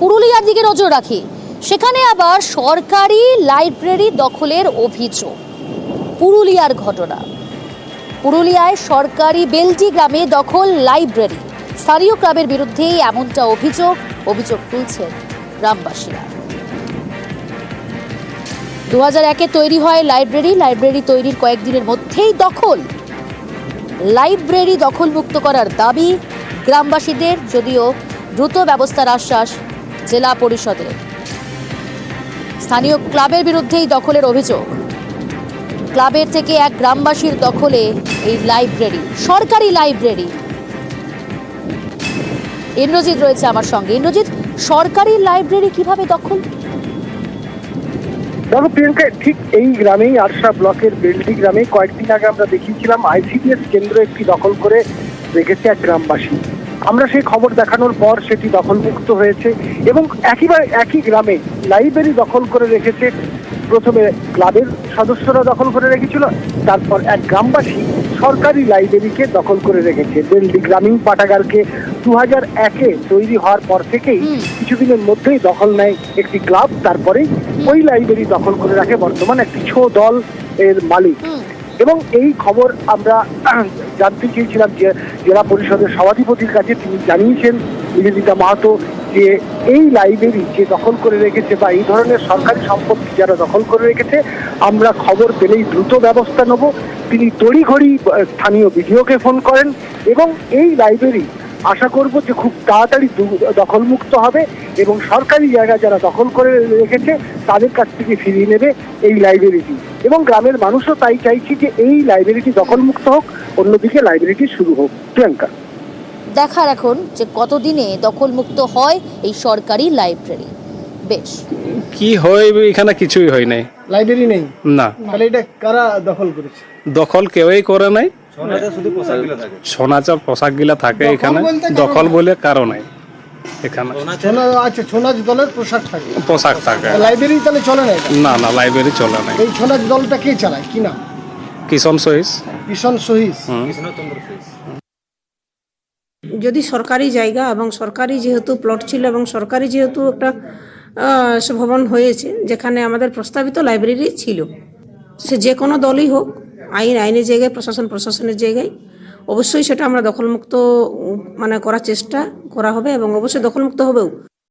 পুরুলিয়ার দিকে নজর রাখি, সেখানে আবার সরকারি লাইব্রেরি দখলের অভিযোগ। পুরুলিয়ার ঘটনা, পুরুলিয়ায় সরকারি বেলটি গ্রামে দখল লাইব্রেরি। স্থানীয় ক্লাবের বিরুদ্ধে এমনটা অভিযোগ তুলছেন গ্রামবাসীরা। 2001-এ তৈরি হয় লাইব্রেরি তৈরির কয়েকদিনের মধ্যেই দখল। লাইব্রেরি দখলমুক্ত করার দাবি গ্রামবাসীদের, যদিও দ্রুত ব্যবস্থার আশ্বাস জেলা পরিষদের। স্থানীয় ক্লাবের বিরুদ্ধেই দখলের অভিযোগ। ক্লাবের থেকে এক গ্রামবাসীর দখলে এই লাইব্রেরি, সরকারি লাইব্রেরি। ইন্দ্রজিৎ রয়েছে আমার সঙ্গে। ইন্দ্রজিৎ, সরকারি লাইব্রেরি কিভাবে দখল? দেখো প্রিয়াঙ্কা, ঠিক এই গ্রামেই আরশা ব্লকের বেলটি গ্রামে কয়েকদিন আগে আমরা দেখিয়েছিলাম আইসিডিএস কেন্দ্র একটি দখল করে রেখেছে এক গ্রামবাসী। আমরা সেই খবর দেখানোর পর সেটি দখলমুক্ত হয়েছে এবং একই গ্রামে লাইব্রেরি দখল করে রেখেছে। প্রথমে ক্লাবের সদস্যরা দখল করে রেখেছিল, তারপর এক গ্রামবাসী সরকারি লাইব্রেরিকে দখল করে রেখেছে। বেলটি গ্রামীণ পাঠাগারকে 2001-এ তৈরি হওয়ার পর থেকেই কিছুদিনের মধ্যেই দখল নেয় একটি ক্লাব, তারপরেই ওই লাইব্রেরি দখল করে রাখে বর্তমান একটি ছো দল এর মালিক। এবং এই খবর আমরা জানতে চেয়েছিলাম যে জেলা পরিষদের সভাধিপতির কাছে। তিনি জানিয়েছেন, নিবেদিতা মাহাতো, যে এই লাইব্রেরি যে দখল করে রেখেছে বা এই ধরনের সরকারি সম্পত্তি যারা দখল করে রেখেছে, আমরা খবর পেলেই দ্রুত ব্যবস্থা নেব। তিনি তড়িঘড়ি স্থানীয় বিডিওকে ফোন করেন এবং এই লাইব্রেরি আশা করব যে খুব তাড়াতাড়ি দখলমুক্ত হবে এবং সরকারি জায়গা যারা দখল করে রেখেছে তাদের কাছ থেকে ফিরিয়ে নেবে এই লাইব্রেরিটি। এবং গ্রামের মানুষও তাই চাইছে যে এই লাইব্রেরিটি দখলমুক্ত হোক, অন্যদিকে লাইব্রেরিটি শুরু হোক। প্রিয়াঙ্কা, দেখার এখন যে কতদিনে দখলমুক্ত হয় এই সরকারি লাইব্রেরি। বেশ, কি হয় এখানে কিছুই হয় নাই, লাইব্রেরি নেই না। তাহলে এটা কারা দখল করেছে? দখল কেউই করে নাই, সোনাচা পোশাক গিলা থাকে এখানে। দখল বলে কারো নাই এখানে। আচ্ছা, ছোনাচ দলের পোশাক থাকে। লাইব্রেরি তাহলে চলে না এটা? না, লাইব্রেরি চলে নাই। এই ছোনাচ দলটা কে চালায়, কি নাম? কিষণ সহিস। কিষণ সহিস। যদি সরকারি জায়গা এবং সরকারি যেহেতু প্লট ছিল এবং সরকারি যেহেতু একটা ভবন হয়েছে যেখানে আমাদের প্রস্তাবিত লাইব্রেরি ছিল, সে যে কোনো দলই হোক, আইনের জায়গায়, প্রশাসনের জায়গায়, অবশ্যই সেটা আমরা দখলমুক্ত করার চেষ্টা করা হবে এবং অবশ্যই দখলমুক্ত হবেও।